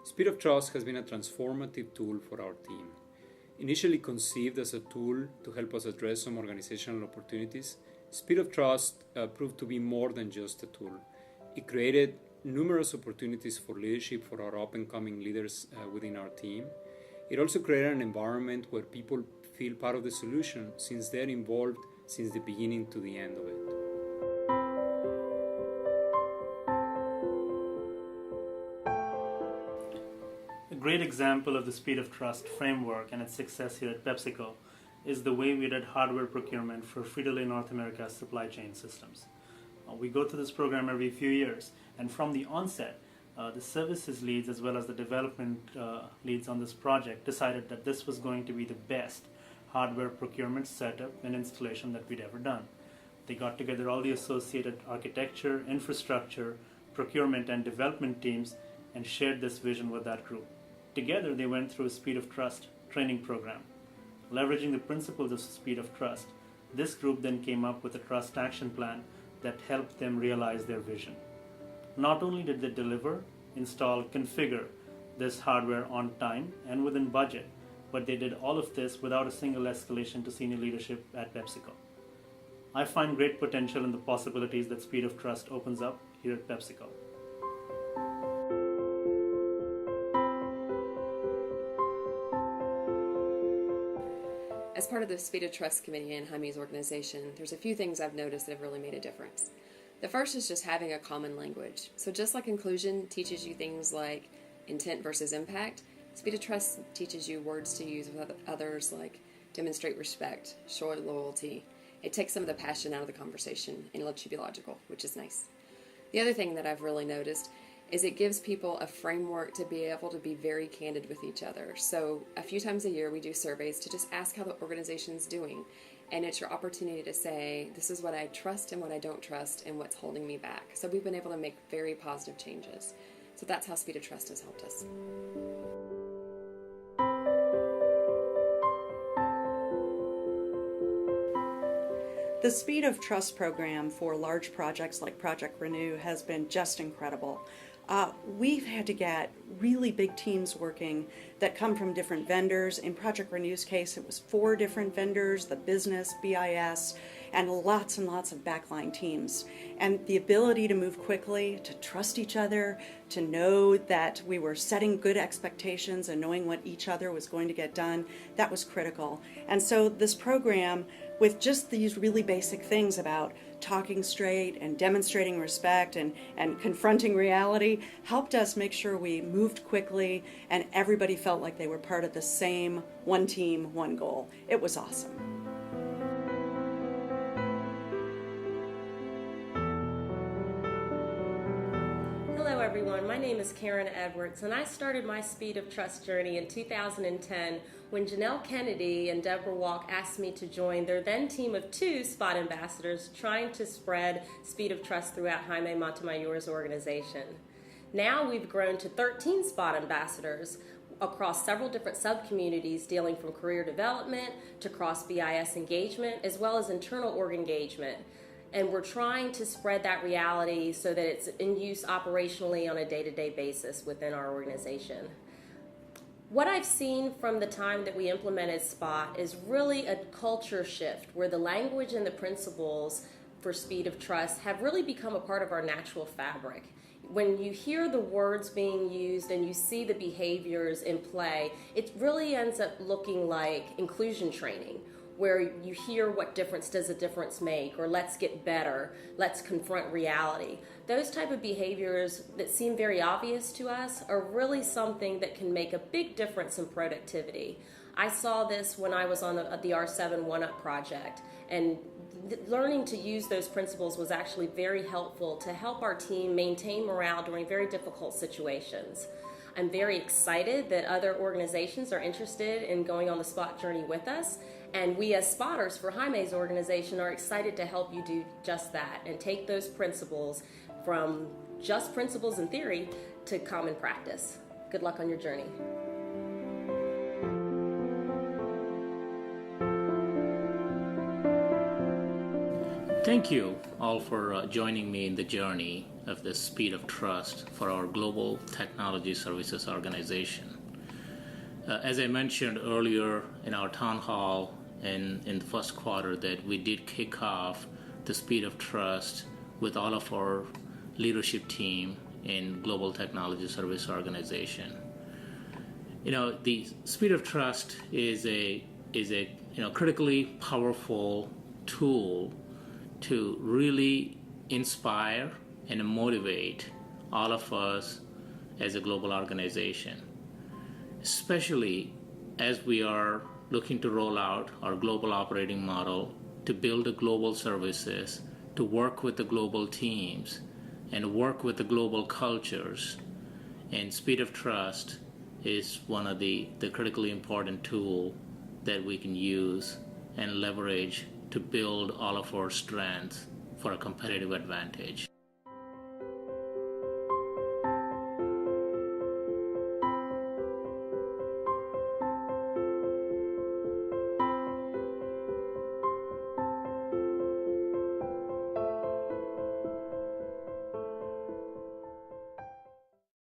Speed of Trust has been a transformative tool for our team. Initially conceived as a tool to help us address some organizational opportunities, Speed of Trust proved to be more than just a tool. It created numerous opportunities for leadership for our up-and-coming leaders within our team. It also created an environment where people feel part of the solution since they're involved since the beginning to the end of it. A great example of the Speed of Trust framework and its success here at PepsiCo is the way we did hardware procurement for Frito-Lay North America's supply chain systems. We go through this program every few years, and from the onset, the services leads as well as the development leads on this project decided that this was going to be the best hardware procurement setup and installation that we'd ever done. They got together all the associated architecture, infrastructure, procurement, and development teams and shared this vision with that group. Together, they went through a Speed of Trust training program. Leveraging the principles of Speed of Trust, this group then came up with a trust action plan that helped them realize their vision. Not only did they deliver, install, configure this hardware on time and within budget, but they did all of this without a single escalation to senior leadership at PepsiCo. I find great potential in the possibilities that Speed of Trust opens up here at PepsiCo. As part of the Speed of Trust Committee in Jaime's organization, there's a few things I've noticed that have really made a difference. The first is just having a common language. So just like inclusion teaches you things like intent versus impact, Speed of Trust teaches you words to use with others like demonstrate respect, show loyalty. It takes some of the passion out of the conversation and it lets you be logical, which is nice. The other thing that I've really noticed is it gives people a framework to be able to be very candid with each other. So a few times a year we do surveys to just ask how the organization's doing. And it's your opportunity to say, this is what I trust and what I don't trust and what's holding me back. So we've been able to make very positive changes. So that's how Speed of Trust has helped us. The Speed of Trust program for large projects like Project Renew has been just incredible. We've had to get really big teams working that come from different vendors. In Project Renew's case, it was 4 different vendors, the business, BIS, and lots of backline teams. And the ability to move quickly, to trust each other, to know that we were setting good expectations and knowing what each other was going to get done, that was critical. And so this program, with just these really basic things about talking straight and demonstrating respect and confronting reality, helped us make sure we moved quickly and everybody felt like they were part of the same one team, one goal. It was awesome. Hello everyone, my name is Karen Edwards and I started my Speed of Trust journey in 2010 when Janelle Kennedy and Deborah Walk asked me to join their then team of 2 SPOT ambassadors trying to spread Speed of Trust throughout Jaime Montemayor's organization. Now we've grown to 13 SPOT ambassadors across several different sub-communities dealing from career development to cross-BIS engagement as well as internal org engagement. And we're trying to spread that reality so that it's in use operationally on a day-to-day basis within our organization. What I've seen from the time that we implemented SPOT is really a culture shift where the language and the principles for Speed of Trust have really become a part of our natural fabric. When you hear the words being used and you see the behaviors in play, it really ends up looking like inclusion training, where you hear what difference does a difference make, or let's get better, let's confront reality. Those type of behaviors that seem very obvious to us are really something that can make a big difference in productivity. I saw this when I was on the R7 1UP project, and learning to use those principles was actually very helpful to help our team maintain morale during very difficult situations. I'm very excited that other organizations are interested in going on the SPOT journey with us, and we as spotters for Jaime's organization are excited to help you do just that and take those principles from just principles in theory to common practice. Good luck on your journey. Thank you all for joining me in the journey. of the speed of trust for our global technology services organization. As I mentioned earlier in our town hall in the first quarter, that we did kick off the speed of trust with all of our leadership team in global technology service organization. The speed of trust is a critically powerful tool to really inspire and motivate all of us as a global organization, especially as we are looking to roll out our global operating model, to build the global services, to work with the global teams, and work with the global cultures. And speed of trust is one of the critically important tool that we can use and leverage to build all of our strengths for a competitive advantage.